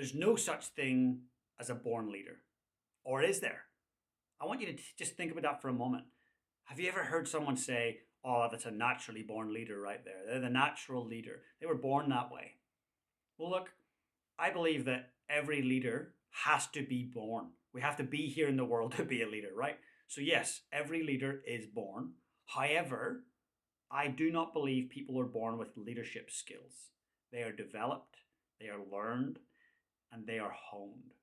There's no such thing as a born leader. Or is there? I want you to just think about that for a moment. Have you ever heard someone say, oh, that's a naturally born leader right there? They're the natural leader. They were born that way. Well, look, I believe that every leader has to be born. We have to be here in the world to be a leader, right? So, yes, every leader is born. However, I do not believe people are born with leadership skills. They are developed, they are learned, and they are honed.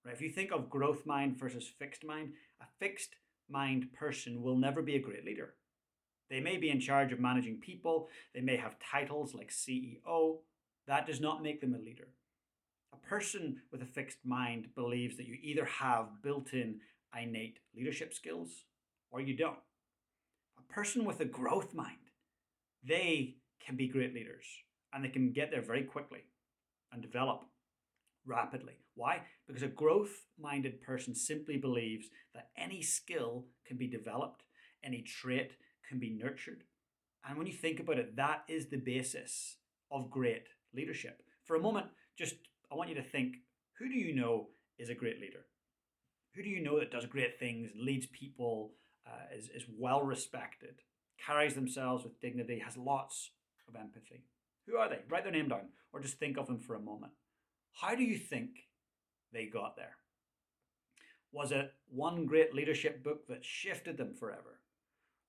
Right? If you think of growth mind versus fixed mind, a fixed mind person will never be a great leader. They may be in charge of managing people, they may have titles like CEO. That does not make them a leader. A person with a fixed mind believes that you either have built in innate leadership skills or you don't. A person with a growth mind, they can be great leaders and they can get there very quickly and develop rapidly. Why? Because a growth minded person simply believes that any skill can be developed, any trait can be nurtured. And when you think about it, that is the basis of great leadership. For a moment, just I want you to think, who do you know is a great leader? Who do you know that does great things, leads people, is well respected, carries themselves with dignity, has lots of empathy? Who are they? Write their name down or just think of them for a moment. How do you think they got there? Was it one great leadership book that shifted them forever?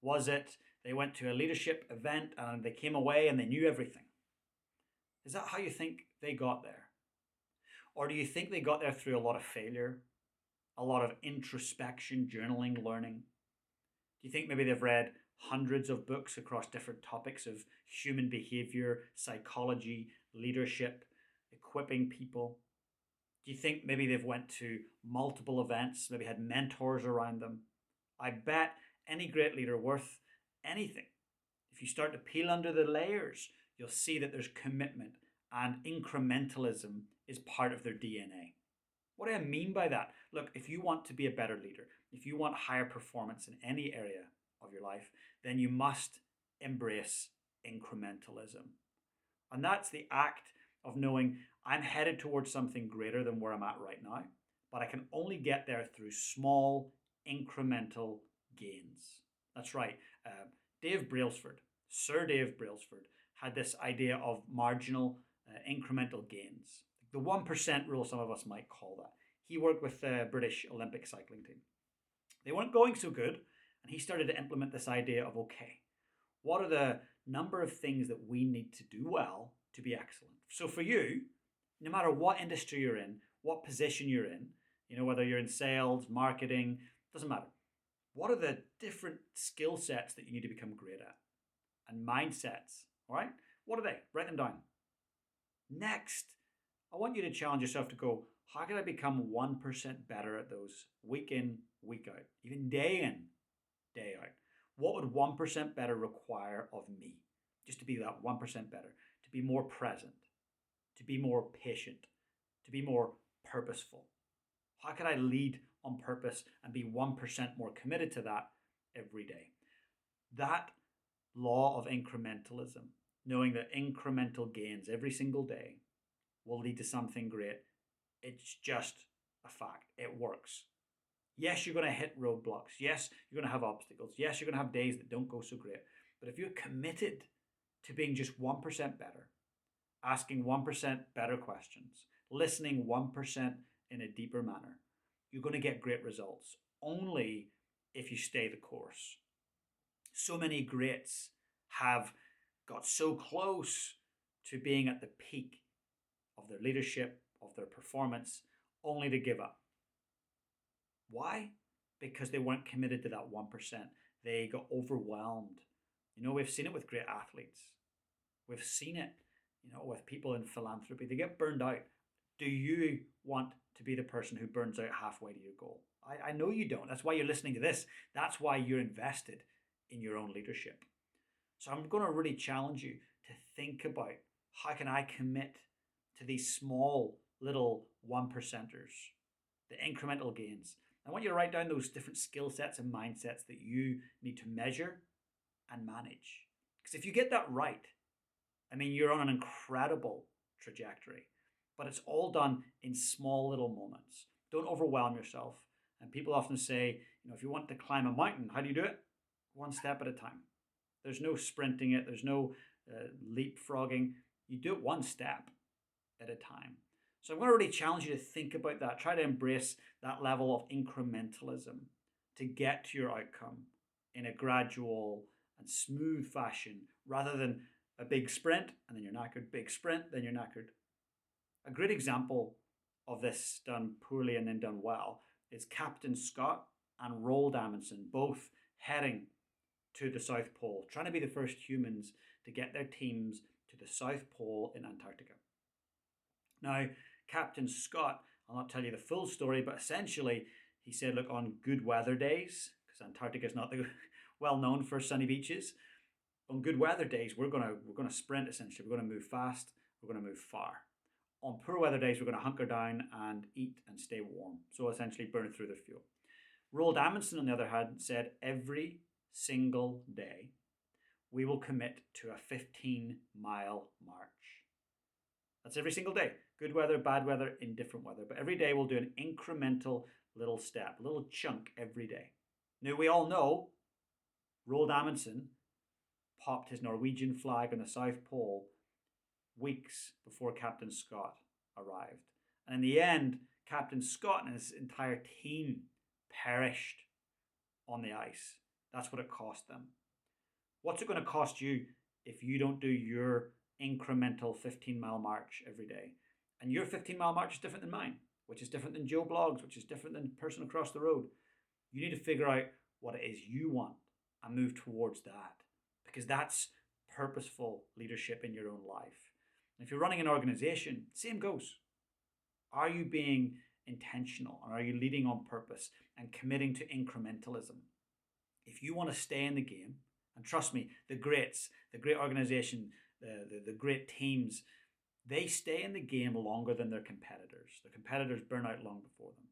Was it they went to a leadership event and they came away and they knew everything? Is that how you think they got there? Or do you think they got there through a lot of failure, a lot of introspection, journaling, learning? Do you think maybe they've read hundreds of books across different topics of human behavior, psychology, leadership, equipping people? Do you think maybe they've went to multiple events, maybe had mentors around them? I bet any great leader worth anything, if you start to peel under the layers, you'll see that there's commitment and incrementalism is part of their DNA. What do I mean by that? Look, if you want to be a better leader, if you want higher performance in any area of your life, then you must embrace incrementalism. And that's the act of knowing I'm headed towards something greater than where I'm at right now, but I can only get there through small incremental gains. That's right. Dave Brailsford, Sir Dave Brailsford, had this idea of marginal incremental gains. The 1% rule, some of us might call that. He worked with the British Olympic cycling team. They weren't going so good, and he started to implement this idea of, okay, what are the number of things that we need to do well to be excellent? So for you, no matter what industry you're in, what position you're in, whether you're in sales, marketing, doesn't matter. What are the different skill sets that you need to become great at? And mindsets, all right? What are they? Write them down. Next, I want you to challenge yourself to go, how can I become 1% better at those week in, week out, even day in, day out? What would 1% better require of me? Just to be that 1% better, to be more present, to be more patient, to be more purposeful. How can I lead on purpose and be 1% more committed to that every day? That law of incrementalism, knowing that incremental gains every single day will lead to something great. It's just a fact. It works. Yes, you're going to hit roadblocks. Yes, you're going to have obstacles. Yes, you're going to have days that don't go so great. But if you're committed to being just 1% better, asking 1% better questions, listening 1% in a deeper manner, you're going to get great results only if you stay the course. So many greats have got so close to being at the peak of their leadership, of their performance, only to give up. Why? Because they weren't committed to that 1%. They got overwhelmed. We've seen it with great athletes. We've seen it, with people in philanthropy. They get burned out. Do you want to be the person who burns out halfway to your goal? I know you don't. That's why you're listening to this. That's why you're invested in your own leadership. So I'm going to really challenge you to think about, how can I commit to these small little 1%ers, the incremental gains? I want you to write down those different skill sets and mindsets that you need to measure and manage. Because if you get that right, you're on an incredible trajectory. But it's all done in small little moments. Don't overwhelm yourself. And people often say, if you want to climb a mountain, how do you do it? One step at a time. There's no sprinting it, there's no leapfrogging. You do it one step at a time. So I'm going to really challenge you to think about that. Try to embrace that level of incrementalism to get to your outcome in a gradual and smooth fashion rather than a big sprint and then you're knackered, big sprint, then you're knackered. A great example of this done poorly and then done well is Captain Scott and Roald Amundsen, both heading to the South Pole, trying to be the first humans to get their teams to the South Pole in Antarctica. Now, Captain Scott, I'll not tell you the full story, but essentially he said, look, on good weather days, because Antarctica is not well known for sunny beaches, on good weather days, we're gonna sprint essentially. We're gonna move fast, we're gonna move far. On poor weather days, we're gonna hunker down and eat and stay warm. So essentially burn through the fuel. Roald Amundsen, on the other hand, said every single day, we will commit to a 15-mile march. That's every single day. Good weather, bad weather, indifferent weather. But every day we'll do an incremental little step, a little chunk every day. Now, we all know Roald Amundsen popped his Norwegian flag on the South Pole weeks before Captain Scott arrived. And in the end, Captain Scott and his entire team perished on the ice. That's what it cost them. What's it going to cost you if you don't do your incremental 15-mile march every day? And your 15-mile march is different than mine, which is different than Joe Blogs, which is different than the person across the road. You need to figure out what it is you want and move towards that, because that's purposeful leadership in your own life. And if you're running an organization, same goes. Are you being intentional, and are you leading on purpose and committing to incrementalism? If you want to stay in the game, and trust me, the greats, the great organization, the great teams, they stay in the game longer than their competitors. Their competitors burn out long before them.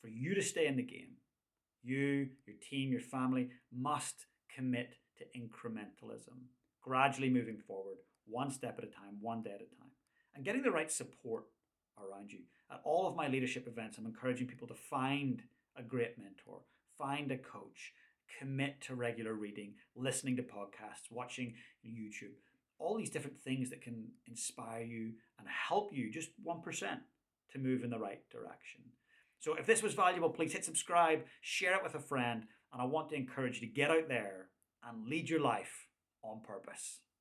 For you to stay in the game, you, your team, your family must commit to incrementalism, gradually moving forward, one step at a time, one day at a time, and getting the right support around you. At all of my leadership events, I'm encouraging people to find a great mentor, find a coach, commit to regular reading, listening to podcasts, watching YouTube, all these different things that can inspire you and help you just 1% to move in the right direction. So if this was valuable, please hit subscribe, share it with a friend, and I want to encourage you to get out there and lead your life on purpose.